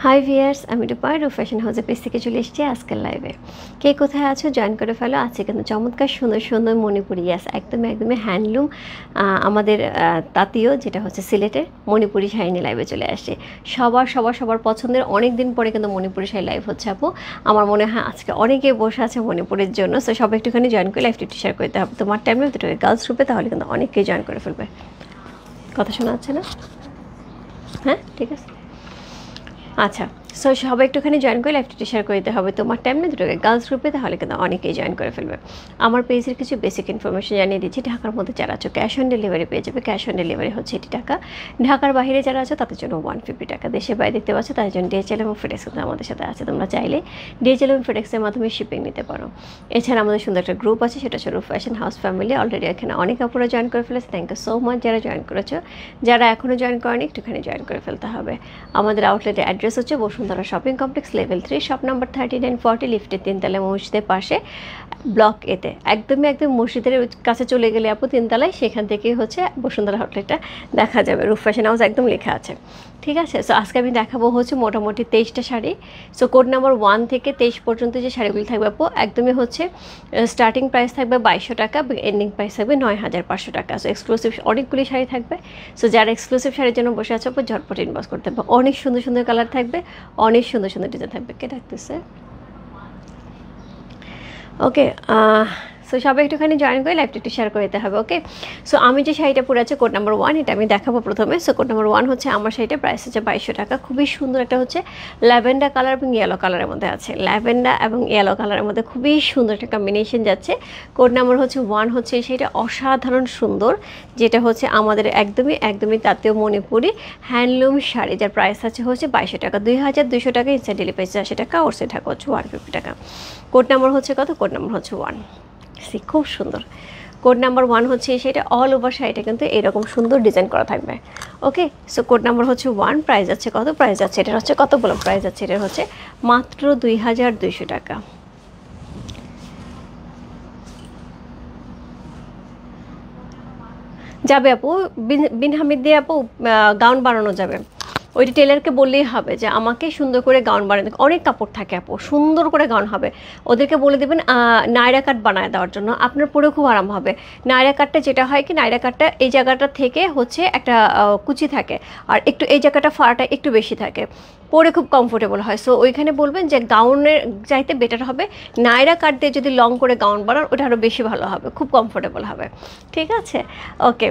High viewers, আমি রূপা fashion হাউসের page থেকে চলে এসেছি আজকের লাইভে। কে কোথায় আছো জয়েন করে ফেলো। আছে কিন্তু চমৎকার সুন্দর সুন্দর মণিপুরি, ইয়াস একদমই হ্যান্ডলুম আমাদের তাঁতীয় যেটা হচ্ছে সিলেটের মণিপুরি শাড়ি নিয়ে লাইভে চলে আসছে। সবার পছন্দের অনেক দিন পরে কিন্তু মণিপুরি শাড়ি লাইভ হচ্ছে আপু। আমার মনে হয় আজকে অনেকেই বসে আছে মণিপুরের জন্য, সো সবাই একটুখানি জয়েন করে লাইভটি শেয়ার করতে হবে তোমার টাইমে দুটোকে গার্লস গ্রুপে, তাহলে কিন্তু অনেকেই জয়েন করে ফেলবে। কথা শোনা যাচ্ছে না? হ্যাঁ ঠিক আছে, আচ্ছা। সো সবাই একটুখানি জয়েন করে লাইভটি শেয়ার করে দিতে হবে তোমার টাইম না দুটোকে গার্লস গ্রুপে, তাহলে কিন্তু অনেকেই জয়েন করে ফেলবে। আমার পেজের কিছু বেসিক ইনফরমেশন জানিয়ে দিচ্ছি। ঢাকার মধ্যে যারা আছো ক্যাশ অন ডেলিভারি পেয়ে যাবে। ক্যাশ অন ডেলিভারি হচ্ছে 80 টাকা। ঢাকার বাইরে যারা আছো তাদের জন্য 150 টাকা। দেশের বাইরে দেখতে পাচ্ছ তাদের জন্য ডিএচএল এবং ফেডেক্স কিন্তু আমাদের সাথে আছে। তোমরা চাইলে ডিএচএল এবং ফেডেক্সের মাধ্যমে শিপিং নিতে পারো। এছাড়া আমাদের সুন্দর একটা গ্রুপ আছে, সেটা হচ্ছে রূপ ফ্যাশন হাউস ফ্যামিলি। অলরেডি এখানে অনেক আপুরা জয়েন করে ফেলেছে। থ্যাংক ইউ সো মাচ যারা জয়েন করেছো। যারা এখনও জয়েন করেনি একটুখানি জয়েন করে ফেলতে হবে। আমাদের আউটলেটের অ্যাড্রেস হচ্ছে Bashundhara shopping complex level 3 shop number 3940 লিফটের 3 তলায় মসজিদের পাশে ব্লক এতে একদম মসজিদের কাছে চলে গেলে আপু 3 তলায়, সেখান থেকে হচ্ছে বসুন্ধরা আউটলেটটা দেখা যাবে। রূপ ফ্যাশন হাউস একদম লেখা আছে, ঠিক আছে। সো আজকে আমি দেখাবো হচ্ছে মোটামুটি 23টা শাড়ি। সো কোড নাম্বার 1 থেকে 23 পর্যন্ত যে শাড়িগুলো থাকবে আপু একদমই হচ্ছে স্টার্টিং প্রাইস থাকবে 2200 টাকা, এন্ডিং প্রাইস থাকবে 9500 টাকা। সো এক্সক্লুসিভ অনেকগুলি শাড়ি থাকবে। সো যারা এক্সক্লুসিভ শাড়ির জন্য বসে আছে আপু ঝটপট ইনবক্স করতে হবে। অনেক সুন্দর সুন্দর কালার থাকবে, অনেক সুন্দর সুন্দর ডিজাইন থাকবে। কে ডাকতেছে? ওকে, সো সবাই একটুখানি জয়েন করে লাইভটা একটু শেয়ার করে দিতে হবে। ওকে, সো আমি যে শাড়িটা পরে আছে কোড নাম্বার 1, এটা আমি দেখাবো প্রথমে। সো কোড নাম্বার 1 হচ্ছে আমার শাড়িটা প্রাইস হচ্ছে 2200 টাকা। খুবই সুন্দর একটা হচ্ছে ল্যাভেন্ডার কালার এবং ইয়েলো কালারের মধ্যে আছে। ল্যাভেন্ডার এবং ইয়েলো কালারের মধ্যে খুবই সুন্দর একটা কম্বিনেশন যাচ্ছে। কোড নাম্বার হচ্ছে 1 হচ্ছে এই শাড়িটা অসাধারণ সুন্দর, যেটা হচ্ছে আমাদের একদমই তাঁতীয় মণিপুরি হ্যান্ডলুম শাড়ি, যার প্রাইস আছে হচ্ছে 2200 টাকা। 2200 টাকা ইনসাইড ডেলিভারি 80 টাকা, ওর সে টাকা হচ্ছে 150 টাকা। কোড নাম্বার হচ্ছে কত? কোড নাম্বার হচ্ছে 1। খুব সুন্দর। কোড নাম্বার 1 হচ্ছে সেটা অল ওভার শাড়িটা কিন্তু এরকম সুন্দর ডিজাইন করা থাকবে। ওকে, সো কোড নাম্বার হচ্ছে 1। প্রাইস আছে কত? প্রাইস আছে এটা হচ্ছে কত বলো? প্রাইস আছে এটা হচ্ছে মাত্র 2200 টাকা। যাবে আপু, বিন হামিদ দিয়ে আপু গাউন বানানো যাবে। ওইটা টেলারকে বললেই হবে যে আমাকে সুন্দর করে গাউন বানিয়ে দেবে। অনেক কাপড় থাকে আপু, সুন্দর করে গাউন হবে। ওদেরকে বলে দেবেন নায়রা কাট বানায় দেওয়ার জন্য, আপনার পরে খুব আরাম হবে। নায়রা কাটটা যেটা হয় কি, নায়রা কাটটা এই জায়গাটা থেকে হচ্ছে একটা কুচি থাকে, আর একটু এই জায়গাটা ফাড়াটা একটু বেশি থাকে, পরে খুব কমফোর্টেবল হয়। সো ওইখানে বলবেন যে গাউনের চাইতে বেটার হবে নায়রা কাট দিয়ে যদি লং করে গাউন বানান, ওটা আরও বেশি ভালো হবে, খুব কমফোর্টেবল হবে। ঠিক আছে, ওকে।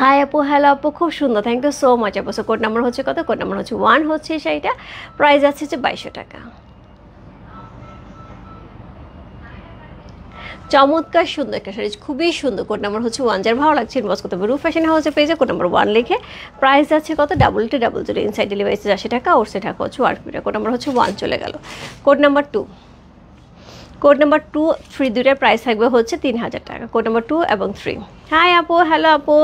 হাই আপু, হ্যালো আপু, খুব সুন্দর, থ্যাংক ইউ সো মাচ আপু। সো কোড নাম্বার হচ্ছে কত? কোড নাম্বার হচ্ছে 1 হচ্ছে শাড়িটা, প্রাইস আছে হচ্ছে 2200 টাকা। চমৎকার সুন্দর একটা শাড়ি, খুবই সুন্দর। কোড নাম্বার হচ্ছে 1, যার ভালো লাগছে ইনবক্স করতে হবে। রূপ ফ্যাশন হাউসের পেজে কোড নাম্বার 1 লিখে প্রাইস আছে কত? 2200 ইনসাইড ডেলিভারি 80 টাকা, ওর সে টাকা হচ্ছে 150 টাকা। কোড নাম্বার হচ্ছে 1 চলে গেল। কোড নাম্বার 2, কোড নাম্বার 2, 3 দুইটার প্রাইস থাকবে হচ্ছে 3000 টাকা। কোড নাম্বার 2 এবং 3। হাই আপু, হ্যালো আপু,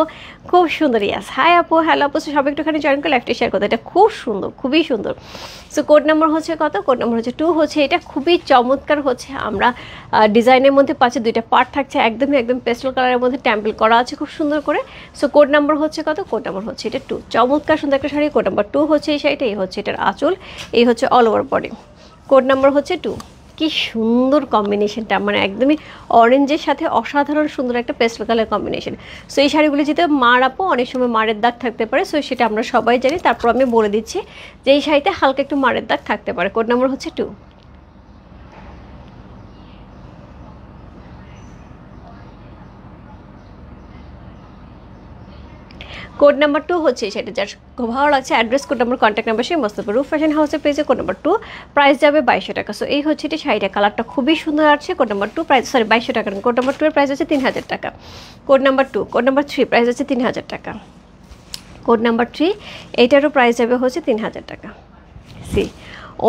খুব সুন্দর। ইয়াস, হাই আপু, হ্যালো আপু। সব একটুখানি জয়েন করে লাইভটা শেয়ার করতে, এটা খুব সুন্দর, খুবই সুন্দর। সো কোড নাম্বার হচ্ছে কত? কোড নাম্বার হচ্ছে 2 হচ্ছে এটা খুবই চমৎকার হচ্ছে। আমরা ডিজাইনের মধ্যে পাচ্ছি, দুইটা পার্ট থাকছে, একদম পেস্টেল কালারের মধ্যে ট্যাম্পল করা আছে খুব সুন্দর করে। সো কোড নাম্বার হচ্ছে কত? কোড নাম্বার হচ্ছে এটা 2। চমৎকার সুন্দর একটা শাড়ি। কোড নাম্বার 2 হচ্ছে এই শাড়িটা, এই হচ্ছে এটার আঁচল, এই হচ্ছে all over body. Code number হচ্ছে 2। কি সুন্দর কম্বিনেশনটা, মানে একদমই অরেঞ্জের সাথে অসাধারণ সুন্দর একটা পেস্টেল কালার কম্বিনেশন। সো এই শাড়িগুলি যেতে মার আপু অনেক সময় মারের দাগ থাকতে পারে, সো সেটা আমরা সবাই জানি। তারপর আমি বলে দিচ্ছি যে এই শাড়িতে হালকা একটু মারের দাগ থাকতে পারে। কোড নাম্বার হচ্ছে 2। কোড নাম্বার 2 হচ্ছে সেটা, যার খুব ভালো লাগছে address, code number, contact number সেই মস্ত রূপ ফ্যাশন হাউসের পেজে কোড নাম্বার 2, প্রাইস যাবে 2200 টাকা। সো এই হচ্ছে এটি শাড়িটা, কালারটা খুবই সুন্দর আছে। কোড নাম্বার 2 প্রাইস 2200 টাকা। কোড নাম্বার 2 এর প্রাইস হচ্ছে 3000 টাকা। Code number 2, code number 3 price হচ্ছে 3000 টাকা। কোড নাম্বার 3 এইটারও প্রাইস যাবে হচ্ছে 3000 টাকা। সি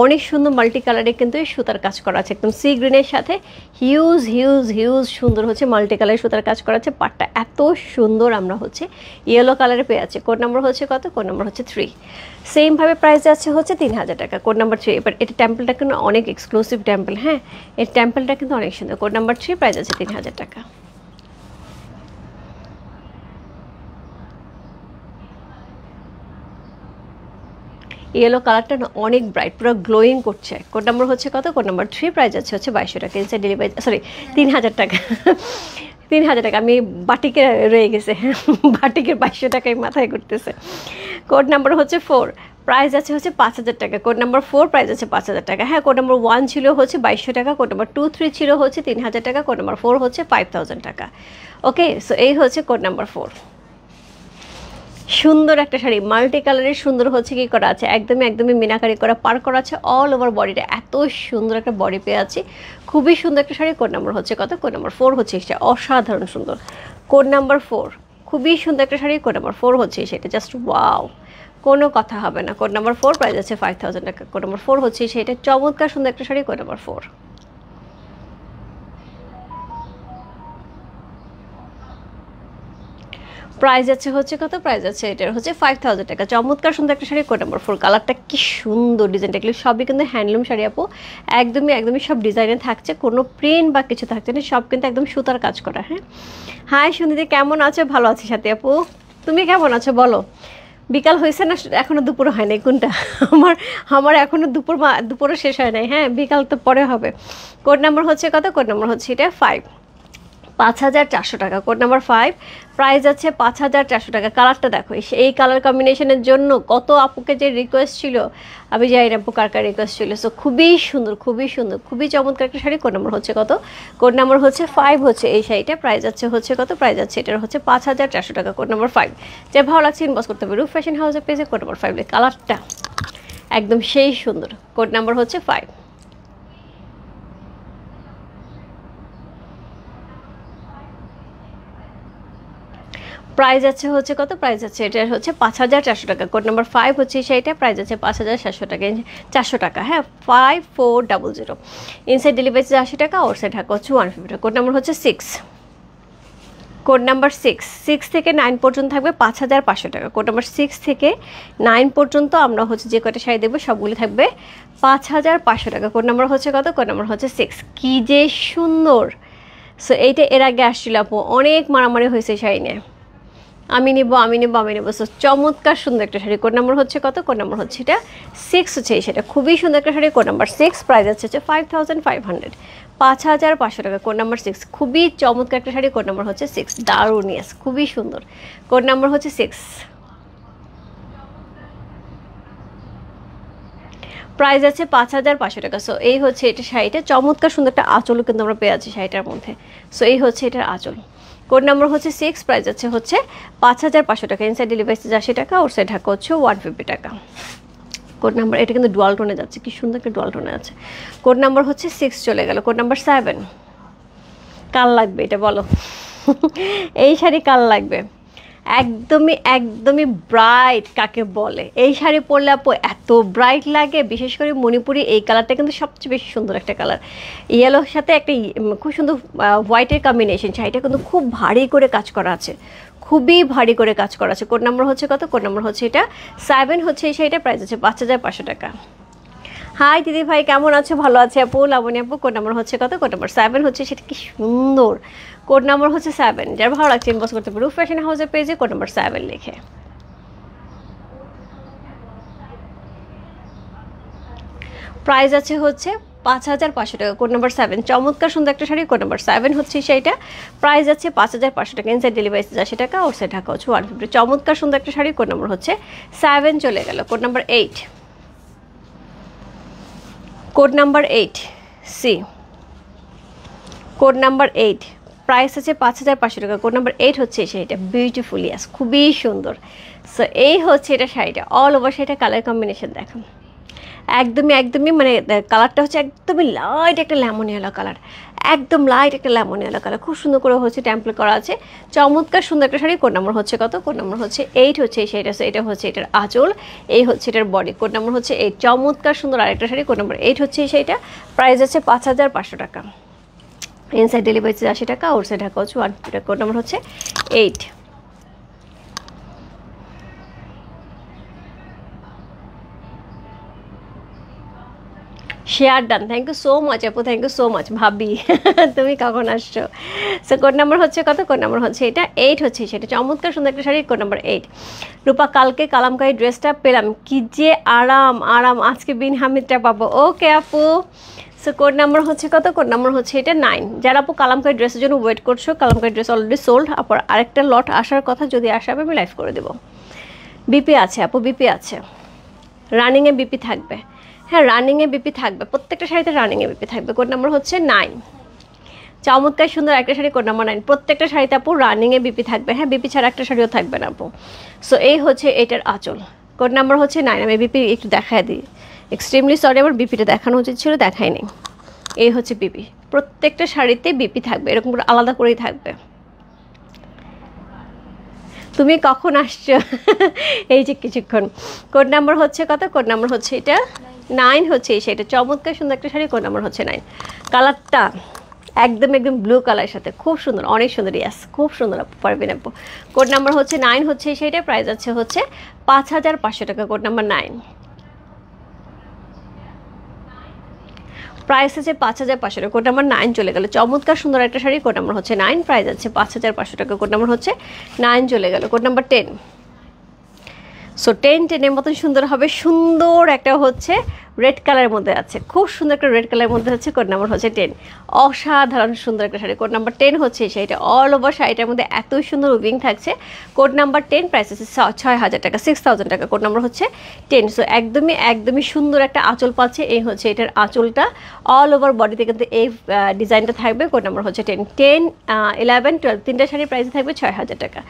অনেক সুন্দর মাল্টি কালারে কিন্তু এই সুতার কাজ করা আছে, একদম সি গ্রিনের সাথে হিউজ সুন্দর হচ্ছে মাল্টি কালারের সুতার কাজ করা আছে। পাটটা এত সুন্দর আমরা হচ্ছে ইয়েলো কালারে পেয়ে আছে। কোড নাম্বার হচ্ছে কত? কোড নাম্বার হচ্ছে 3। সেমভাবে প্রাইস যাচ্ছে হচ্ছে 3000 টাকা। Code number 3। এবার এটা টেম্পলটা কিন্তু অনেক এক্সক্লুসিভ টেম্পল, হ্যাঁ, এই টেম্পলটা কিন্তু অনেক সুন্দর। কোড নাম্বার 3 প্রাইস আছে 3000 টাকা। ইয়েলো কালারটা না অনেক ব্রাইট, পুরো গ্লোয়িং করছে। কোড নাম্বার হচ্ছে কত? কোড নাম্বার 3, প্রাইস আছে হচ্ছে 2200 টাকা। ইনসাইড ডেলিভারি, সরি 3000 টাকা। 3000 টাকা, আমি বাটিকে রয়ে গেছে, বাটিকের 2200 টাকায় মাথায় করতেছে। কোড নাম্বার হচ্ছে 4, প্রাইস আছে হচ্ছে 5000 টাকা। কোড নাম্বার 4, প্রাইস আছে 5000 টাকা। হ্যাঁ, কোড নাম্বার 1 ছিল হচ্ছে 2200 টাকা, কোড নাম্বার 2, 3 ছিল হচ্ছে 3000 টাকা, কোড নাম্বার 4 হচ্ছে 5000 টাকা। ওকে, সো এই হচ্ছে কোড নাম্বার 4। সুন্দর একটা শাড়ি, মাল্টি কালারের, সুন্দর হচ্ছে কি করা আছে, একদমই মিনাকারি করা, পার করা আছে অল ওভার বডিটা। এত সুন্দর একটা বডি পেয়ে আছি, খুবই সুন্দর একটা শাড়ি। কোড নাম্বার হচ্ছে কত? কোড নাম্বার 4 হচ্ছে এটা, অসাধারণ সুন্দর। কোড নাম্বার 4, খুবই সুন্দর একটা শাড়ি। কোড নাম্বার 4 হচ্ছে সেটা, জাস্ট ওয়াও, কোনো কথা হবে না। কোড নাম্বার 4, প্রাইস আছে 5000 টাকা। কোড নাম্বার 4 হচ্ছে সেটা, চমৎকার সুন্দর একটা শাড়ি। কোড নাম্বার 4, প্রাইস আছে হচ্ছে কত? প্রাইস আছে এটার হচ্ছে 5000 টাকা। চমৎকার সুন্দর একটা শাড়ি। কোড নাম্বার 4, কালারটা কি সুন্দর, ডিজাইনটা এগুলো সবই কিন্তু হ্যান্ডলুম শাড়ি আপু, একদমই সব ডিজাইনে থাকছে, কোনো প্রিন্ট বা কিছু থাকছে না, সব কিন্তু একদম সুতার কাজ করা। হ্যাঁ, হাই সুনিধি, কেমন আছো? ভালো আছি সাথী আপু, তুমি কেমন আছো বলো? বিকাল হয়েছে না এখনো? দুপুর হয় নাই কোনটা? আমার এখনো দুপুরও শেষ হয় নাই। হ্যাঁ, বিকাল তো পরে হবে। কোড নাম্বার হচ্ছে কত? কোড নাম্বার হচ্ছে এটা 5, 5400 টাকা। কোড নাম্বার 5, প্রাইস আছে 5400 টাকা। কালারটা দেখো, এই কালার কম্বিনেশনের জন্য কত আপুকে যে রিকোয়েস্ট ছিল, আমি জানি না আপু কার রিকোয়েস্ট ছিল। সো খুবই সুন্দর, খুবই চমৎকার একটা শাড়ি। কোড নাম্বার হচ্ছে কত? কোড নাম্বার হচ্ছে 5 হচ্ছে এই শাড়িটা, প্রাইস আছে হচ্ছে কত? প্রাইস আছে এটার হচ্ছে 5400 টাকা। কোড নাম্বার 5, যে ভালো লাগছে ইনবক্স করতে হবে রূপ ফ্যাশন হাউসের পেজে। কোড নাম্বার 5, কালারটা একদম সেই সুন্দর। কোড নাম্বার হচ্ছে 5, প্রাইস আছে হচ্ছে কত? প্রাইস আছে এটার হচ্ছে 5400 টাকা। কোড নাম্বার 5 হচ্ছে সেইটা, প্রাইস আছে 5400 টাকা, 400 টাকা। হ্যাঁ, 5400। ইনসাইড ডেলিভারি 80 টাকা, আউটসাইড ঢাকা হচ্ছে 150 টাকা। কোড নাম্বার হচ্ছে 6, কোড নাম্বার 6 থেকে 9 পর্যন্ত থাকবে 5500 টাকা। কোড নাম্বার 6 থেকে 9 পর্যন্ত আমরা হচ্ছে যে কয়টা শাড়ি দেবো সবগুলি থাকবে 5500 টাকা। কোড নাম্বার হচ্ছে কত? কোড নাম্বার হচ্ছে 6। কি যে সুন্দর! সো এইটা এর আগে আসছিল আপু, অনেক মারামারি হয়েছে শাড়ি নিয়ে, আমি নেবো। সো চমৎকার সুন্দর একটা শাড়ি। কোড নাম্বার হচ্ছে কত? কোড নাম্বার হচ্ছে এটা 6 হচ্ছে সেটা, খুবই সুন্দর একটা শাড়ি। কোড নাম্বার 6, প্রাইস হচ্ছে 5500, 5500 টাকা। কোড নাম্বার 6, খুবই চমৎকার একটা শাড়ি। কোড নাম্বার হচ্ছে 6, দারুণ, ইয়েস, খুবই সুন্দর। কোড নাম্বার হচ্ছে 6, প্রাইস আছে 5500 টাকা। সো এই হচ্ছে এটা শাড়িটা, চমৎকার সুন্দর একটা আঁচলও কিন্তু আমরা পেয়ে আছি শাড়িটার মধ্যে। সো এই হচ্ছে এটার আঁচল। কোড নাম্বার হচ্ছে 6, প্রাইস আছে হচ্ছে 5500 টাকা। ইনসাইড ডেলিভারি 80 টাকা, আউটসাইড ঢাকা হচ্ছে 150 টাকা। কোড নাম্বার, এটা কিন্তু ডুয়াল টোনে যাচ্ছে, কি সুন্দর একটা ডুয়াল টোনে আছে। কোড নাম্বার হচ্ছে 6 চলে গেল। কোড নাম্বার 7, কাল লাগবে এটা বলো? এই শাড়ি কাল লাগবে, একদমই ব্রাইট কাকে বলে, এই শাড়ি পরলে আপু এত ব্রাইট লাগে। বিশেষ করে মণিপুরি এই কালারটা কিন্তু সবচেয়ে বেশি সুন্দর একটা কালার, ইয়েলোর সাথে একটা খুব সুন্দর হোয়াইটের কম্বিনেশন। শাড়িটা কিন্তু খুব ভারী করে কাজ করা আছে, খুবই ভারী করে কাজ করা আছে। কোড নাম্বার হচ্ছে কত? কোড নাম্বার হচ্ছে এটা 7 হচ্ছে এই শাড়িটা, প্রাইস আছে 5500 টাকা। হাই দিদি ভাই, কেমন আছো? ভালো আছে আপু, লাবণী আপু। কোড নাম্বার হচ্ছে কত? কোড নাম্বার 7 হচ্ছে সেটা, কি সুন্দর। কোড নাম্বার হচ্ছে 7, যার ভালো লাগছে ইনবক্স করতে পারো রূপ ফ্যাশন হাউসের পেজে, কোড নাম্বার 7 লিখে। প্রাইস আছে হচ্ছে 5500 টাকা। কোড নাম্বার 7, চমৎকার সুন্দর একটা শাড়ি। কোড নাম্বার 7 হচ্ছে সেইটা, প্রাইস আছে 5500 টাকা। ইনসাইড ডেলিভারি 80 টাকা, আউটসাইড ঢাকা হচ্ছে 150। চমৎকার সুন্দর একটা শাড়ি। কোড নাম্বার হচ্ছে 7 চলে গেল। Code number 8, code number 8 C, code number 8, price আছে 5500 টাকা। কোড নাম্বার 8 হচ্ছে শাড়িটা, বিউটিফুল, ইয়াস, খুবই সুন্দর। সো এই হচ্ছে এটা শাড়িটা, অল ওভার শাড়িটা কালার কম্বিনেশন দেখো, একদমই মানে কালারটা হচ্ছে একদমই লাইট একটা লেমন ইয়েলো কালার, একদম লাইট একটা লেমন ইয়েলো কালার, খুব সুন্দর করে হচ্ছে টেম্পল করা আছে। চমৎকার সুন্দর একটা শাড়ি। কোড নাম্বার হচ্ছে কত? কোড নাম্বার হচ্ছে 8 হচ্ছে এই শাড়িটা। এটা হচ্ছে এটার আঁচল, এই হচ্ছে এটার বডি। কোড নাম্বার হচ্ছে 8, চমৎকার সুন্দর আরেকটা শাড়ি। কোড নাম্বার 8 হচ্ছে এই শাড়িটা, প্রাইস আছে 5500 টাকা। ইনসাইড ডেলিভারি 80 টাকা, আউটসাইড ঢাকা হচ্ছে 150 টাকা। কোড নাম্বার হচ্ছে 8। Share done, thank you so much আপু, থ্যাংক ইউ সো মাচ ভাবি। তুমি কখন আসছো? সো কোড নাম্বার হচ্ছে কত? কোড নাম্বার হচ্ছে এটা 8 হচ্ছে সেটা। চমৎকার সুন্দর একটা শাড়ি, কোড নাম্বার 8। রূপা কালকে কালামকারী ড্রেসটা পেলাম, কি যে আরাম আরাম, আজকে বিন হামিদটা পাবো। ওকে আপু, সো কোড নাম্বার হচ্ছে কত? কোড নাম্বার হচ্ছে এটা 9। যারা আপু কালামকারী ড্রেসের জন্য ওয়েট করছো, কালামকারী ড্রেস অলরেডি সোল্ড। আপু আরেকটা লট আসার কথা, যদি আসে আমি লাইভ করে দেবো। বিপি আছে আপু, বিপি আছে, রানিংয়ে বিপি থাকবে। হ্যাঁ রানিংয়ে বিপি থাকবে, প্রত্যেকটা শাড়িতে রানিংয়ে বিপি থাকবে। কোড নাম্বার হচ্ছে 9। চমৎকার সুন্দর একটা শাড়ি, কোড নাম্বার 9। প্রত্যেকটা শাড়িতে আপু রানিংয়ে বিপি থাকবে। হ্যাঁ বিপি ছাড়া একটা শাড়িও থাকবে না আপু। সো এই হচ্ছে এটার আঁচল, কোড নাম্বার হচ্ছে 9। আমি বিপি একটু দেখায় দিই, এক্সট্রিমলি সরি, আমার বিপিটা দেখানো উচিত ছিল, দেখাই নেই। এই হচ্ছে বিপি, প্রত্যেকটা শাড়িতে বিপি থাকবে, এরকম করে আলাদা করেই থাকবে। তুমি কখন আসছো? এই যে কিছুক্ষণ। কোড নাম্বার হচ্ছে কত? কোড নাম্বার হচ্ছে এটা 9 হচ্ছে এই শাড়িটা। চমৎকার সুন্দর একটা শাড়ি, কোড নাম্বার হচ্ছে 9। কালারটা একদম একদম ব্লু কালারের সাথে খুব সুন্দর, অনেক সুন্দর। ইয়াস খুব সুন্দর আপু, পারবেন আপু। কোড নাম্বার হচ্ছে 9 হচ্ছে এই শাড়িটা। প্রাইস আছে হচ্ছে 5500 টাকা। কোড নাম্বার 9, প্রাইস আছে 5500 টাকা। কোড নাম্বার 9 চলে গেল। চমৎকার সুন্দর একটা শাড়ি, কোড নাম্বার হচ্ছে 9, প্রাইস আছে 5500 টাকা। কোড নাম্বার হচ্ছে 9 চলে গেল। Code number 10। সো 10-10-এর মতন সুন্দর হবে। সুন্দর একটা হচ্ছে রেড কালারের মধ্যে আছে, খুব সুন্দর একটা রেড কালারের মধ্যে হচ্ছে। কোড নাম্বার হচ্ছে 10। অসাধারণ সুন্দর একটা শাড়ি, কোড নাম্বার 10 হচ্ছে শাড়িটা। অল ওভার শাড়িটার মধ্যে এত সুন্দর উইভিং থাকছে। কোড নাম্বার 10, প্রাইস আছে 6000 টাকা, 6000 টাকা। কোড নাম্বার হচ্ছে 10। সো একদমই একদমই সুন্দর একটা আঁচল পাচ্ছে। এই হচ্ছে এটার আঁচলটা, অল ওভার বডিতে কিন্তু এই ডিজাইনটা থাকবে। কোড নাম্বার হচ্ছে 10। 10, 11, 12 তিনটা শাড়ির প্রাইস থাকবে 6000 টাকা।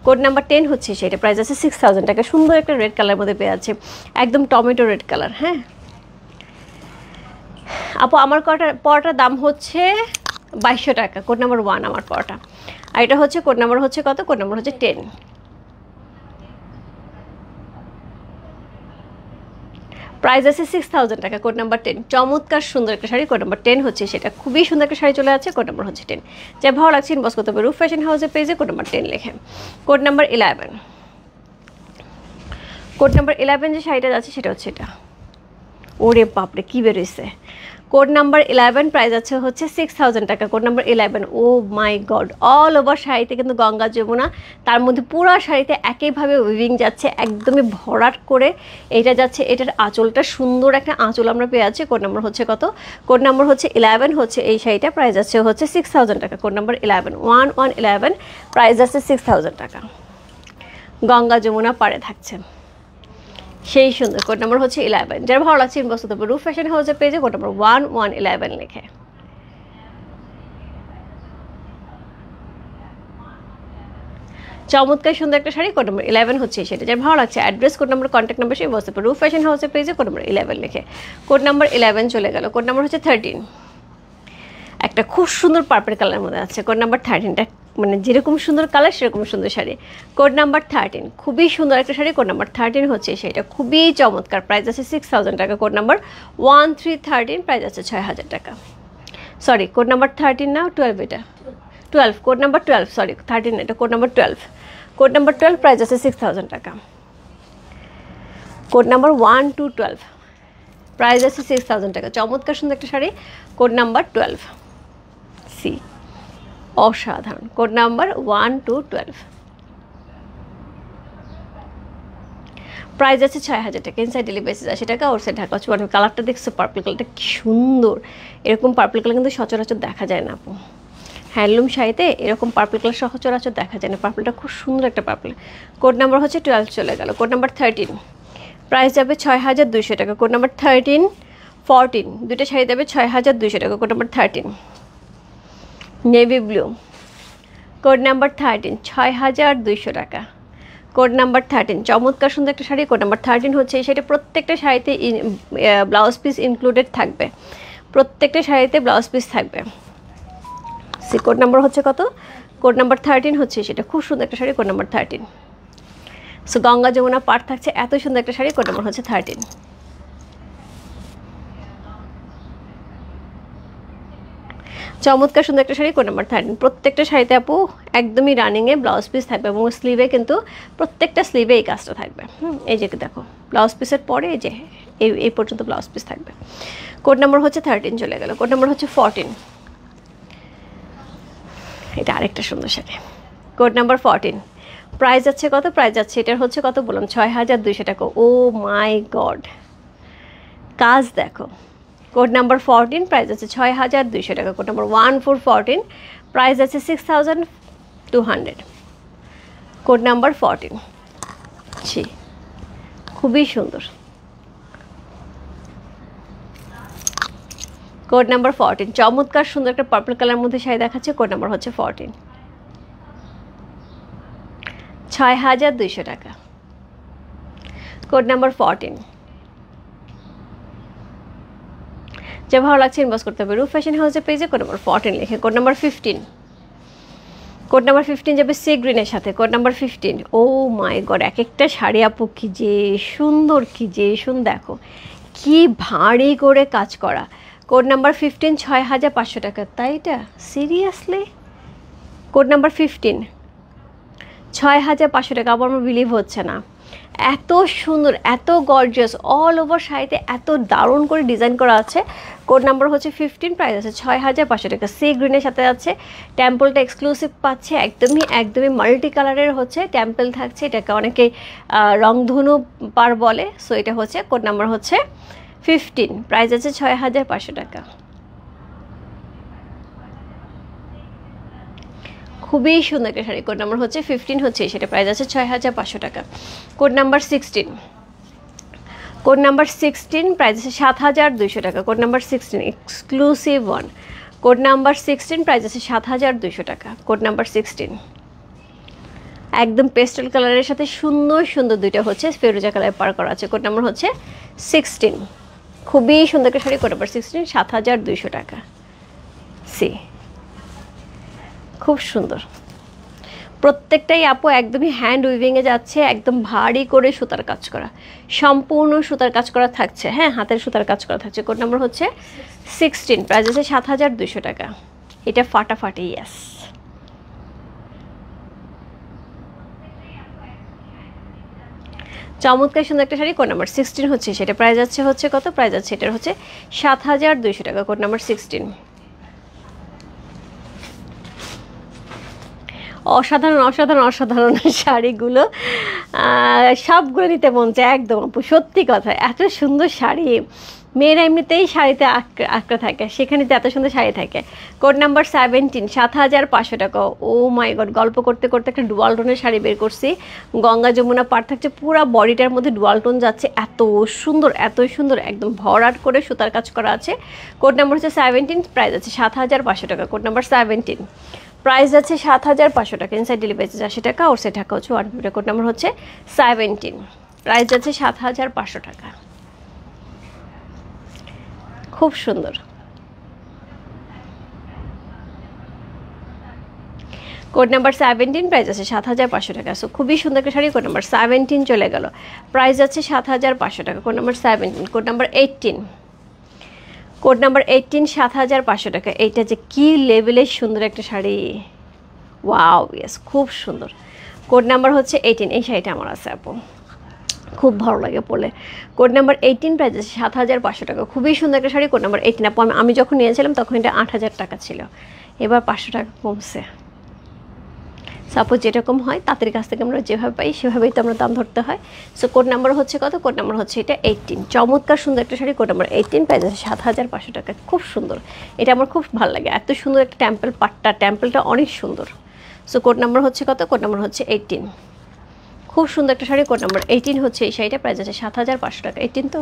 কোড নাম্বার 10 হচ্ছে সেটা, প্রাইস আছে 6000 টাকা। সুন্দর একটা রেড কালারের মধ্যে পেয়ে আছে, একদম টমেটো রেড কালার। হ্যাঁ আপু আমার পরটার দাম হচ্ছে 2200 টাকা। কোড নাম্বার 1 আমার পরটা। আর এটা হচ্ছে কোড নাম্বার হচ্ছে কত? কোড নাম্বার হচ্ছে 10। প্রাইস আছে 6000 টাকা। Code number 10। চমৎকার সুন্দর একটা শাড়ি, কোড নাম্বার 10 হচ্ছে সেটা। খুবই সুন্দর একটা শাড়ি চলে আছে, কোড নাম্বার হচ্ছে 10। যা ভালো লাগছে ইনবক্স করতে হবে রূপ ফ্যাশন হাউসের পেজে, কোড নাম্বার 10 লেখেন। Code number 11। কোড নাম্বার 11 যে শাড়িটা যাচ্ছে সেটা হচ্ছে এটা। ওরে বাপরে কি বেরোইছে! কোড নাম্বার 11, প্রাইস আছে হচ্ছে 6000 টাকা। Code number 11। ও মাই গড, অল ওভার শাড়িতে কিন্তু গঙ্গা যমুনা, তার মধ্যে পুরো শাড়িতে একইভাবে উইভিং যাচ্ছে, একদমই ভরাট করে এটা যাচ্ছে। এটার আঁচলটা সুন্দর একটা আঁচল আমরা পেয়ে আছি। কোড নাম্বার হচ্ছে কত? কোড নাম্বার হচ্ছে 11 হচ্ছে এই শাড়িটা। প্রাইস আছে হচ্ছে 6000 টাকা। কোড নাম্বার 11, 1111, প্রাইস আছে 6000 টাকা। গঙ্গা যমুনা পাড়ে থাকছে, সেই সুন্দর। কোড নাম্বার হচ্ছে 11। যারা ভালো লাগছে ইনবক্স করতে হবে রূপ ফ্যাশন হাউসের পেজে, কোড নাম্বার 1111 লিখে। চমৎকার সুন্দর একটা শাড়ি, কোড নাম্বার 11 হচ্ছে সেটা। যারা ভালো লাগছে address, code number, contact number সেই ইনবক্স করতে হবে রূপ ফ্যাশন হাউসের পেজে, কোড নাম্বার 11 লিখে। কোড নাম্বার 11 চলে গেল। কোড নাম্বার হচ্ছে 13। একটা খুব সুন্দর পার্পল কালারের মধ্যে আছে। কোড নাম্বার 13টা, মানে যেরকম সুন্দর কালার সেরকম সুন্দর শাড়ি। কোড নাম্বার 13, খুবই সুন্দর একটা শাড়ি। কোড নাম্বার 13 হচ্ছে সেটা, খুবই চমৎকার। প্রাইস আছে 6000 টাকা। কোড নাম্বার 1313, প্রাইস আছে 6000 টাকা। সরি, কোড নাম্বার 13 না 12, এটা 12। কোড নাম্বার 12, সরি 13 এটা code number 12। Code number 12, price আছে 6000 টাকা। কোড নাম্বার 1212, প্রাইস আছে 6000 টাকা। চমৎকার সুন্দর একটা শাড়ি, কোড নাম্বার 12 সি, অসাধারণ। কোড নাম্বার 1212, প্রাইস আছে 6000 টাকা। ইনসাইড ডেলিভারি 80 টাকা, ওর সাইড ঢাকা 54। কালারটা দেখছো, পার্পল কালারটা কি সুন্দর! এরকম পার্পল কালার কিন্তু সচরাচর দেখা যায় না আপু। হ্যান্ডলুম শাড়িতে এরকম পার্পল কালার সচরাচর দেখা যায় না। পার্পলটা খুব সুন্দর একটা পার্পল। কোড নাম্বার হচ্ছে 12 চলে গেল। কোড নাম্বার 13, প্রাইস যাবে 6200 টাকা। কোড নাম্বার 13 14, দুটো শাড়ি যাবে 6200 টাকা। Code number 13 navy blue. Code number 13 6200 টাকা। কোড নাম্বার 13, চমৎকার সুন্দর একটা শাড়ি। কোড নাম্বার 13 হচ্ছে এই শাড়িটা। প্রত্যেকটা শাড়িতে ব্লাউজ পিস ইনক্লুডেড থাকবে, প্রত্যেকটা শাড়িতে ব্লাউজ পিস থাকবে। সি কোড নাম্বার হচ্ছে কত? কোড নাম্বার 13 হচ্ছে সেটা। খুব সুন্দর একটা sari, code number 13। So Ganga Jamuna পাড় থাকছে, এত সুন্দর একটা শাড়ি। কোড নাম্বার হচ্ছে 13। চমৎকার সুন্দর একটা শাড়ি, কোড নাম্বার 13। প্রত্যেকটা শাড়িতে আপু একদমই রানিংয়ে ব্লাউজ পিস থাকবে এবং স্লিভে কিন্তু প্রত্যেকটা স্লিভে এই কাজটা থাকবে। এই যে দেখো ব্লাউজ পিসের পরে এই যে এই পর্যন্ত ব্লাউজ পিস থাকবে। কোড নাম্বার হচ্ছে 13 চলে গেল। কোড নাম্বার হচ্ছে 14, এটা আরেকটা সুন্দর শাড়ি। কোড নাম্বার 14, প্রাইস যাচ্ছে কত? প্রাইস যাচ্ছে এটার হচ্ছে কত বললাম, 6200 টাকা। ও মাই গড, কাজ দেখো। কোড নাম্বার 14, প্রাইস আছে 6200 টাকা। কোড নাম্বার 1414, প্রাইস আছে 6200। কোড নাম্বার 14, ছি খুবই সুন্দর। কোড নাম্বার 14, চমৎকার সুন্দর একটা পার্পল কালার মধ্যে শাড়ি দেখাচ্ছে। কোড নাম্বার হচ্ছে 14, 6200 টাকা। কোড নাম্বার 14, যে ভালো লাগছে ইনবক্স করতে হবে রূপ ফ্যাশন হাউসের পেজে কোড নাম্বার 14 লিখে। কোড নাম্বার 15, কোড নাম্বার 15 যাবে সি গ্রিনের সাথে। কোড নাম্বার 15, ও মাই গড, এক একটা শাড়ি আপু কি যে সুন্দর, কি যে সুন্দর, দেখো কি ভারী করে কাজ করা। কোড নাম্বার 15, 6500 টাকা। তাই এটা সিরিয়াসলি? কোড নাম্বার 15, 6500 টাকা। আবার আমার বিলিভ হচ্ছে না, এত সুন্দর, এত গর্জিয়াস, অল ওভার শাড়িতে এত দারুণ করে ডিজাইন করা আছে। কোড নাম্বার হচ্ছে 15, প্রাইস আছে 6500 টাকা। সি গ্রিনের সাথে আছে, টেম্পলটা এক্সক্লুসিভ পাচ্ছে, একদমই মাল্টি কালারের হচ্ছে টেম্পল থাকছে। এটাকে অনেকে রংধনু পার বলে। সো এটা হচ্ছে কোড নাম্বার হচ্ছে 15, প্রাইস আছে 6500 টাকা। খুবই সুন্দর একটা শাড়ি। কোড নাম্বার হচ্ছে 15 হচ্ছে, সেটা প্রাইস আছে 6500 টাকা। Code number 16, code number 16, price আছে 7200 টাকা। Code number 16 exclusive one. Code number 16, price আছে 7200 টাকা। কোড নাম্বার 16 একদম পেস্টেল কালারের সাথে সুন্দর সুন্দর দুইটা হচ্ছে ফেরোজা কালার পার করা আছে। কোড নাম্বার হচ্ছে 16, খুবই সুন্দর একটা শাড়ি। কোড নাম্বার 16, 7200 টাকা। সি খুব সুন্দর, প্রত্যেকটাই আপু একদমই হ্যান্ড উইভিংয়ে যাচ্ছে, একদম ভারী করে সুতার কাজ করা, সম্পূর্ণ সুতার কাজ করা থাকছে। হ্যাঁ, হাতের সুতার কাজ করা থাকছে। কোড নাম্বার হচ্ছে 16, প্রাইস আছে 7200 টাকা। এটা ফাটাফাটি, ইয়াস। চমৎকার সুন্দর একটা শাড়ি। কোড নাম্বার 16 হচ্ছে, সেটা প্রাইস হচ্ছে কত? প্রাইস আছে এটার হচ্ছে 7200 টাকা। কোড নাম্বার 16, অসাধারণ অসাধারণ অসাধারণ শাড়িগুলো, সবগুলো নিতে মন চায় একদম আপু, সত্যি কথা। এত সুন্দর শাড়ি, মেয়েরা এমনিতেই শাড়িতে আঁকড়া থাকে, সেখানে তো এত সুন্দর শাড়ি থাকে। কোড নাম্বার 17, 7500 টাকা। ও মাই গড, গল্প করতে করতে একটা ডুয়াল টোনের শাড়ি বের করছি, গঙ্গা যমুনা পার থাকছে, পুরো বডিটার মধ্যে ডুয়াল টোন যাচ্ছে, এত সুন্দর এত সুন্দর, একদম ভরাট করে সুতার কাজ করা আছে। কোড নাম্বার হচ্ছে 17, প্রাইস আছে 7500 টাকা। কোড নাম্বার 17, প্রাইস আছে 7500 টাকা। ইনসাইড ডেলিভারি চার্জ 80 টাকা, ওর সে টাকা হচ্ছে 150 টাকা। কোড নাম্বার হচ্ছে 17, প্রাইস আছে 7500 টাকা। খুব সুন্দর। কোড নাম্বার 17, প্রাইস আছে 7500 টাকা। সো খুবই সুন্দর একটা শাড়ি। কোড নাম্বার 17 চলে গেল, প্রাইস আছে 7500 টাকা। Code number 17, code number 18, code number 18, 7500 টাকা। এইটা যে কি লেভেলের সুন্দর একটা শাড়ি, ওয়াও, ইয়েস, খুব সুন্দর। কোড নাম্বার হচ্ছে 18, এই শাড়িটা আমার আছে আপু, খুব ভালো লাগে পরলে। কোড নাম্বার 18, প্রাইস আছে 7500 টাকা। খুবই সুন্দর একটা শাড়ি। কোড নাম্বার 18 আপু, আমি যখন নিয়েছিলাম তখন এটা 8000 টাকা ছিল, এবার 500 টাকা কমছে। সাপোজ যেরকম হয় তাদের কাছ থেকে আমরা যেভাবে পাই সেভাবেই তো আমরা দাম ধরতে হয়। সো কোড নাম্বার হচ্ছে কত? কোড নাম্বার হচ্ছে এটা 18, চমৎকার সুন্দর একটা শাড়ি। কোড নাম্বার 18, প্রাইস আছে 7500 টাকা। খুব সুন্দর, এটা আমার খুব ভালো লাগে, এত সুন্দর একটা টেম্পল পাটটা, টেম্পলটা অনেক সুন্দর। সো কোড নাম্বার হচ্ছে কত? কোড নাম্বার হচ্ছে 18, খুব সুন্দর একটা শাড়ি। কোড নাম্বার 18 হচ্ছে এই শাড়িটা, প্রাইস আছে 7500 টাকা। 18 তো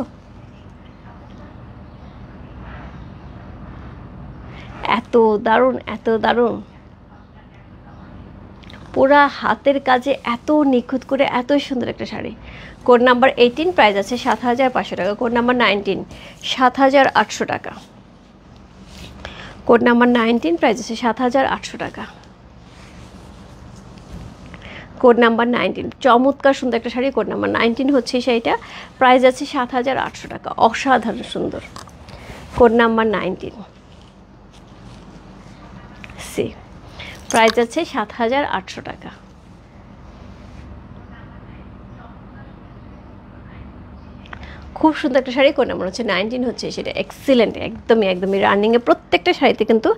এত দারুণ, এত দারুণ, পুরা হাতের কাজে এত নিখুঁত করে এত সুন্দর একটা শাড়ি। কোড নাম্বার 18, প্রাইস আছে 7500 টাকা। কোড নাম্বার 19, 7800 টাকা। কোড নাম্বার 19, প্রাইস আছে 7800 টাকা। কোড নাম্বার 19, চমৎকার সুন্দর একটা শাড়ি। কোড নাম্বার 19 হচ্ছে এই শাড়িটা, প্রাইস আছে 7800 টাকা। অসাধারণ সুন্দর। কোড নাম্বার 19, সি, প্রাইস আছে 7800 টাকা। খুব সুন্দর একটা শাড়ি। কোড নাম্বার হচ্ছে 19 হচ্ছে সেটা। এক্সিলেন্ট, একদমই রানিংয়ে, প্রত্যেকটা শাড়িতে কিন্তু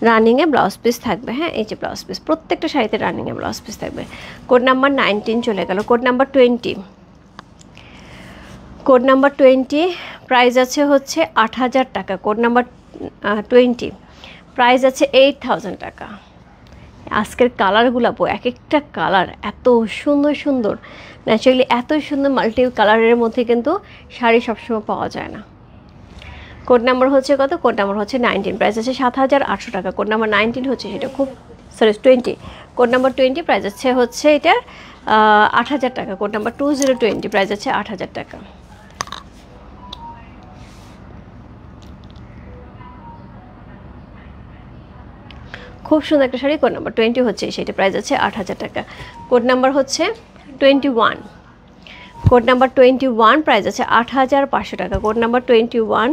রানিংয়ে ব্লাউজ পিস থাকবে। হ্যাঁ, এই যে ব্লাউজ পিস, প্রত্যেকটা শাড়িতে রানিংয়ে ব্লাউজ পিস থাকবে। কোড নাম্বার 19 চলে গেল। Code number 20, code number 20 price আছে হচ্ছে 8,000 টাকা। কোড নাম্বার 20 প্রাইস আছে 8,000 টাকা। আজকের কালারগুলো এক একটা কালার এত সুন্দর সুন্দর, ন্যাচারালি এত সুন্দর মাল্টি কালারের মধ্যে কিন্তু শাড়ি সবসময় পাওয়া যায় না। কোড নাম্বার হচ্ছে কত? কোড নাম্বার হচ্ছে 19, প্রাইস আছে 7,800 টাকা। কোড নাম্বার 19 হচ্ছে সেটা, খুব সরি 20, কোড নাম্বার 20 প্রাইস আছে হচ্ছে এটার 8,000 টাকা। কোড নাম্বার 2020 প্রাইস আছে 8,000 টাকা। খুব সুন্দর একটা শাড়ি। কোড নাম্বার 20 হচ্ছে সেটা, প্রাইস আছে 8,000 টাকা। কোড নাম্বার হচ্ছে 21, কোড নাম্বার 21 প্রাইস আছে 8,500 টাকা। কোড নাম্বার 21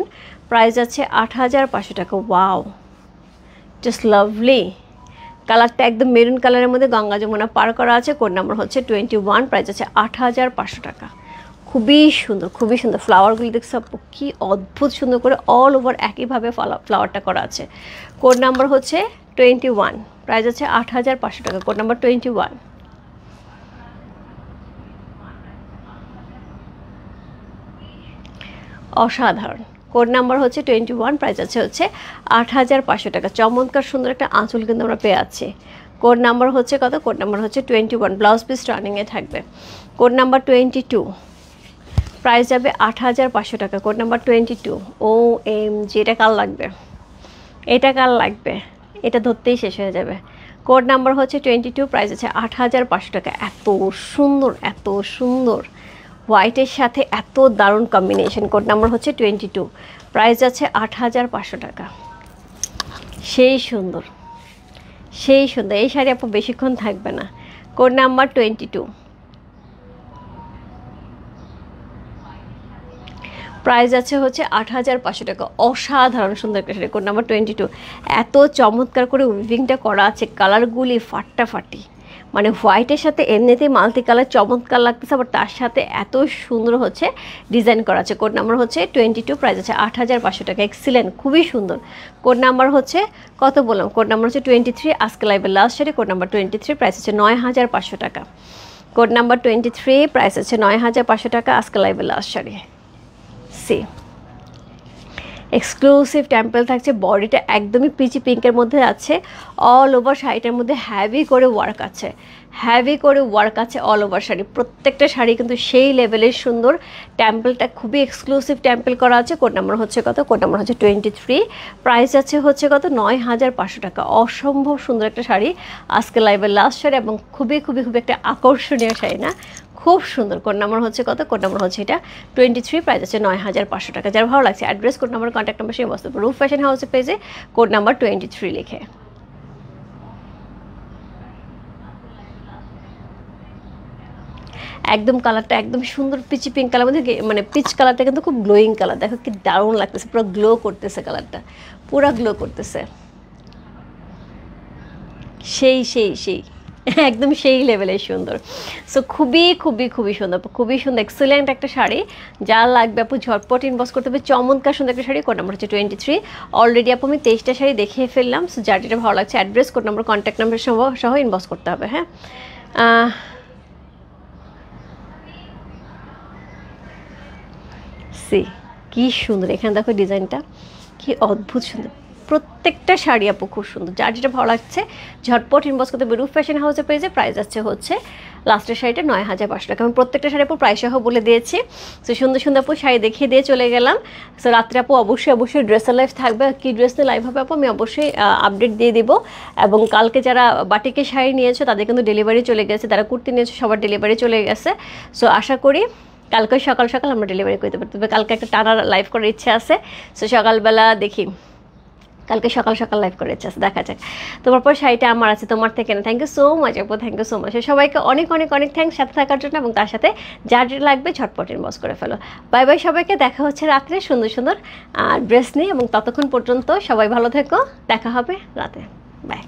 প্রাইস আছে 8,500 টাকা। Wow, just lovely. কালারটা একদম মেরুন কালারের মধ্যে গঙ্গা যমুনা পার করা আছে। কোড নাম্বার হচ্ছে 21, প্রাইস আছে 8,500 টাকা। খুবই সুন্দর, খুবই সুন্দর। ফ্লাওয়ারগুলি দেখছো কি অদ্ভুত সুন্দর করে অল ওভার একইভাবে ফ্লাওয়ারটা করা আছে। কোড নাম্বার হচ্ছে 21, প্রাইস আছে 8,500 টাকা। Code number 21। অসাধারণ। কোড নাম্বার হচ্ছে 21, প্রাইস আছে হচ্ছে 8,500 টাকা। চমৎকার সুন্দর একটা আঁচল কিন্তু আমরা পেয়ে আছি। কোড নাম্বার হচ্ছে কত? কোড নাম্বার হচ্ছে 21, ব্লাউজ পিস রানিংয়ে থাকবে। কোড নাম্বার 22 প্রাইস যাবে 8,500 টাকা। Code number 22। OMG, এটা কার লাগবে? এটা কার লাগবে? এটা ধরতেই শেষ হয়ে যাবে। কোড নাম্বার হচ্ছে 22, প্রাইস আছে 8,500 টাকা। এত সুন্দর, এত সুন্দর, হোয়াইটের সাথে এত দারুণ কম্বিনেশন। কোড নাম্বার হচ্ছে 22, প্রাইস আছে 8,500 টাকা। সেই সুন্দর, সেই সুন্দর। এই শাড়ি আপু বেশিক্ষণ থাকবে না। কোড নাম্বার 22, প্রাইস আছে হচ্ছে 8,500 টাকা। অসাধারণ সুন্দর একটা শাড়ি। Code number 22। এত চমৎকার করে উইভিংটা করা আছে, কালারগুলি ফাটাফাটি, মানে হোয়াইটের সাথে এমনিতেই মাল্টি কালার চমৎকার লাগতেছে, আবার তার সাথে এত সুন্দর হচ্ছে ডিজাইন করা আছে। কোড নাম্বার হচ্ছে 22, প্রাইস আছে 8,500 টাকা। এক্সিলেন্ট, খুবই সুন্দর। কোড নাম্বার হচ্ছে কত বললাম? কোড নাম্বার হচ্ছে 23। আজকে লাইভের last sari. Code number 23, price আছে 9,500 টাকা। কোড নাম্বার 23, প্রাইস আছে 9,500 টাকা। আজকে লাইভের last sari. See exclusive temple থাকছে। বডিটা একদমই পিচি পিঙ্কের মধ্যে আছে। অল ওভার শাড়িটার মধ্যে হ্যাভি করে ওয়ার্ক আছে, হ্যাভি করে ওয়ার্ক আছে অল ওভার শাড়ি। প্রত্যেকটা শাড়ি কিন্তু সেই লেভেলের সুন্দর। টেম্পলটা খুবই এক্সক্লুসিভ টেম্পল করা আছে। কোড নাম্বার হচ্ছে কত? কোড নাম্বার হচ্ছে 23, প্রাইস আছে হচ্ছে কত? 9,500 টাকা। অসম্ভব সুন্দর একটা শাড়ি, আজকে লাইভের লাস্ট শাড়ি, এবং খুবই খুবই খুবই একটা আকর্ষণীয় শাড়ি না? খুব সুন্দর। কোড নাম্বার হচ্ছে কত? কোড নাম্বার হচ্ছে এটা 23, প্রাইস আছে 9,500 টাকা। যার ভালো লাগছে address, code number, contact number সেই বস্তু রূপ ফ্যাশন হাউসের পেজে কোড নাম্বার 23 লিখে। একদম কালারটা একদম সুন্দর পিচি পিঙ্ক কালার মধ্যে, মানে পিচ কালারটা কিন্তু খুব গ্লোয়িং কালার। দেখো কি দারুণ লাগতেছে, পুরো গ্লো করতেছে কালারটা, পুরো গ্লো করতেছে। সেই সেই সেই একদম সেই লেভেলের সুন্দর। সো খুবই খুবই খুবই সুন্দর, খুবই সুন্দর, এক্সেলেন্ট একটা শাড়ি। যা লাগবে আপু ঝটপট ইনবক্স করতে হবে। চমৎকার সুন্দর একটা শাড়ি। কোড নাম্বার হচ্ছে 23। অলরেডি আপু আমি 23টা শাড়ি দেখিয়ে ফেললাম। সো যার যেটা ভালো লাগছে address, code number, contact number সহ ইনবক্স করতে হবে। হ্যাঁ, সি কি সুন্দর। এখানে দেখো ডিজাইনটা কি অদ্ভুত সুন্দর। প্রত্যেকটা শাড়ি আপু খুব সুন্দর। যার যেটা ভালো লাগছে ঝটপট ইনবক্স করতে হবে রূপ ফ্যাশন হাউসের পেজে। প্রাইস আছে হচ্ছে লাস্টের শাড়িটা 9,500 টাকা। আমি প্রত্যেকটা শাড়ি আপু প্রাইস সহ বলে দিয়েছি। সো সুন্দর সুন্দর আপু শাড়ি দেখিয়ে দিয়ে চলে গেলাম। সো রাত্রে আপু অবশ্যই ড্রেসের লাইভ থাকবে। কী ড্রেস নিয়ে লাইভ হবে আপু আমি অবশ্যই আপডেট দিয়ে দিব। এবং কালকে যারা বাটিকের শাড়ি নিয়েছো তাদের কিন্তু ডেলিভারি চলে গেছে, যারা কুর্তি নিয়েছো সবার ডেলিভারি চলে গেছে। সো আশা করি কালকে সকাল সকাল আমরা ডেলিভারি করতে পারি। তবে কালকে একটা টানা লাইভ করার ইচ্ছা আছে। সো সকালবেলা দেখি, কালকে সকাল সকাল লাইভ করার ইচ্ছা আছে, দেখা যাক। তোমার পর শাড়িটা আমার আছে, তোমার থেকে না। থ্যাংক ইউ সো মাচ আপু, থ্যাংক ইউ সো মাচ। সবাইকে অনেক অনেক অনেক থ্যাংকস সাথে থাকার জন্য, এবং তার সাথে যার যেটা লাগবে ঝটপট ইনবক্স করে ফেলো। বাই বাই সবাইকে, দেখা হচ্ছে রাত্রে সুন্দর সুন্দর ড্রেস নিয়ে, এবং ততক্ষণ পর্যন্ত সবাই ভালো থেকো। দেখা হবে রাতে। বাই।